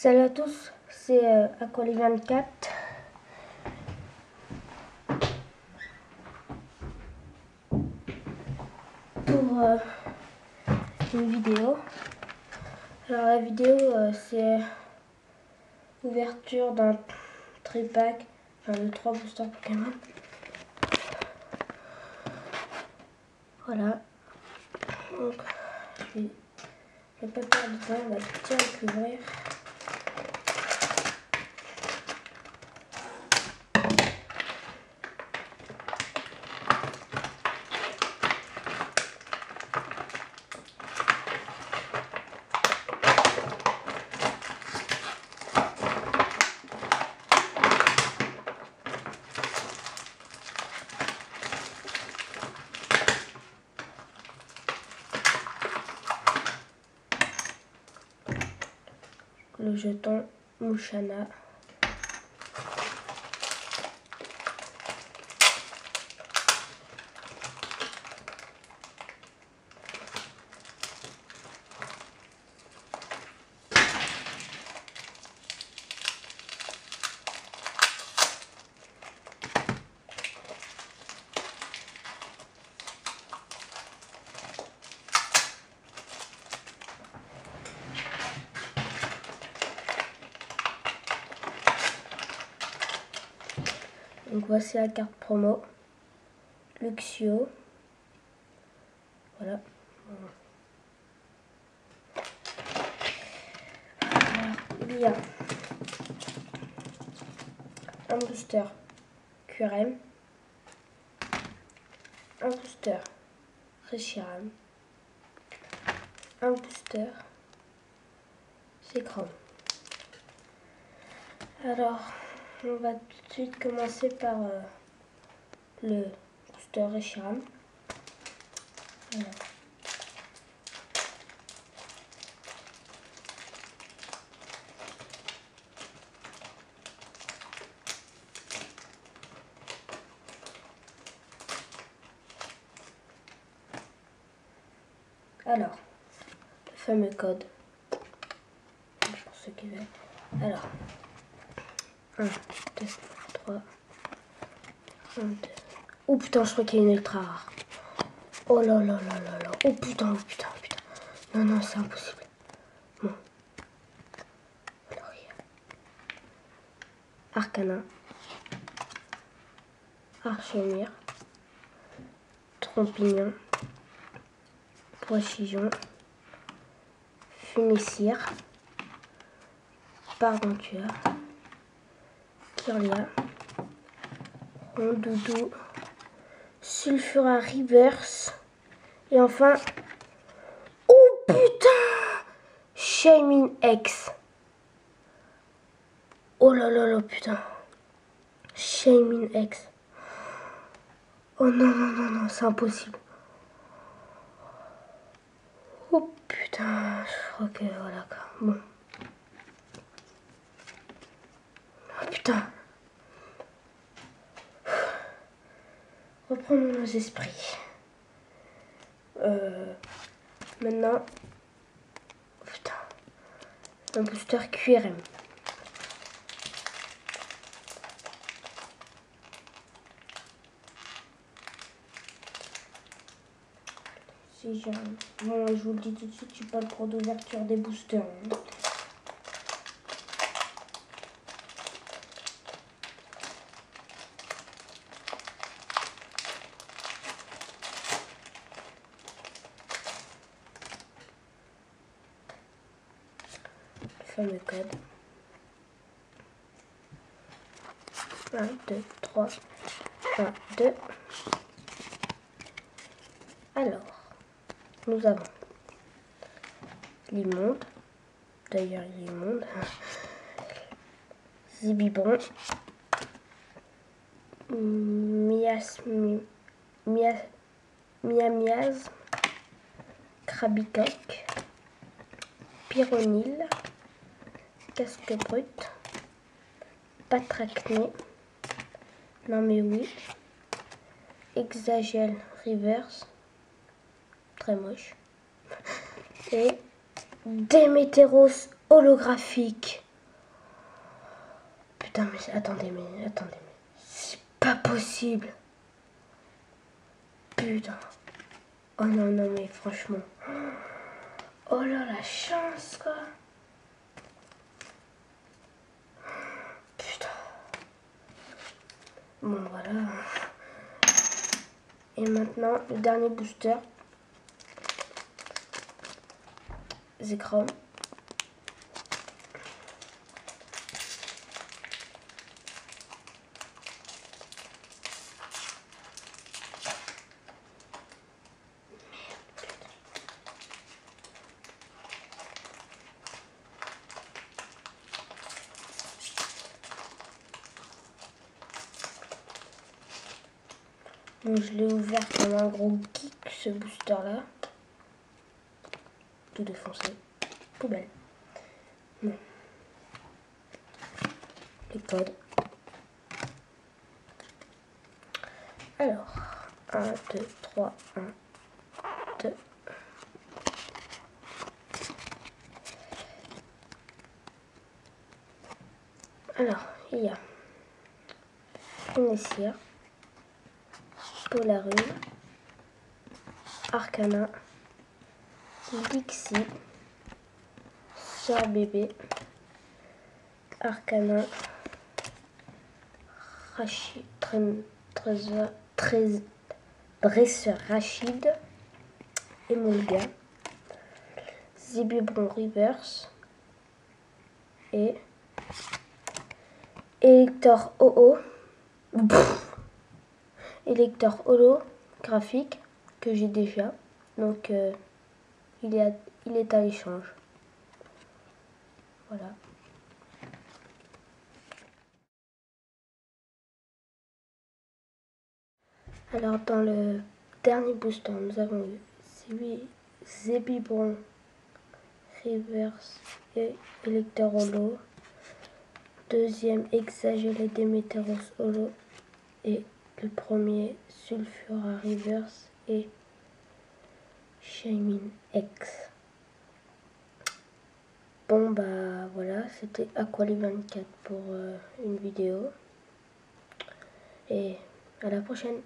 Salut à tous, c'est Aquali24 pour une vidéo. Alors la vidéo c'est ouverture d'un tripack, enfin de 3 boosters Pokémon. Voilà. Donc je vais pas perdre de temps, on va direct l'ouvrir. Le jeton Mouchana. Donc voici la carte promo. Luxio. Voilà. Alors, il y a un booster QRM, un booster Reshiram, un booster Zekrom. Alors, on va tout de suite commencer par le booster Reshiram. Voilà. Alors, le fameux code. Pour ceux qui veulent. Alors, 1, 2, 3. 1, 2. Oh putain, je crois qu'il y a une ultra rare. Oh là là là là là. Oh putain, oh putain, oh putain. Non, non, c'est impossible. Bon. Alors, il y a Arcana. Archimir. Trompignon. Poichijon. Fumicire. Parventure. Kirlia. Rondoudou. Sulfura Reverse. Et enfin... Oh putain! Shaymin X. Oh là là là putain. Shaymin X. Oh non non non non, c'est impossible. Oh putain, je crois que voilà quoi. Bon. Oh putain. Reprendre nos esprits. Maintenant. Oh putain. Un booster QRM. Si j'ai bon, je vous le dis tout de suite, je suis pas le pro d'ouverture des boosters. Hein. Le fameux code. 1, 2, 3. 1, 2. Alors, nous avons l'immonde. D'ailleurs, l'immonde. Zibibon. Miamiaz. Krabicoque. Pyronil. Casque brut. Patracné. Non mais oui. Hexagel Reverse. Très moche. Et Démétéros holographique. putain, mais attendez, c'est pas possible. Putain. Oh non, non, mais franchement. Oh là, la chance, quoi. Putain. Bon, voilà. Et maintenant, le dernier booster. Zekrom. Bon, je l'ai ouvert comme un gros geek, ce booster-là. Tout défoncé. Poubelle. Non. Les codes. Alors, 1, 2, 3, 1, 2. Alors, il y a Inessir, Polaris, Arcana, Lixie, Sœur Bébé, Arcana, Rachid, Dresseur Rachid, Emolga, Zébubron Reverse et Elector OO. Elector holographique que j'ai déjà, donc il est à l'échange. Voilà. Alors dans le dernier booster, nous avons eu Zébubron Reverse et Elector Holo. Deuxième Exagéré Déméteros Holo et le premier Sulfura Reverse et Shamin X. Bon bah voilà, c'était Aquali24 pour une vidéo et à la prochaine.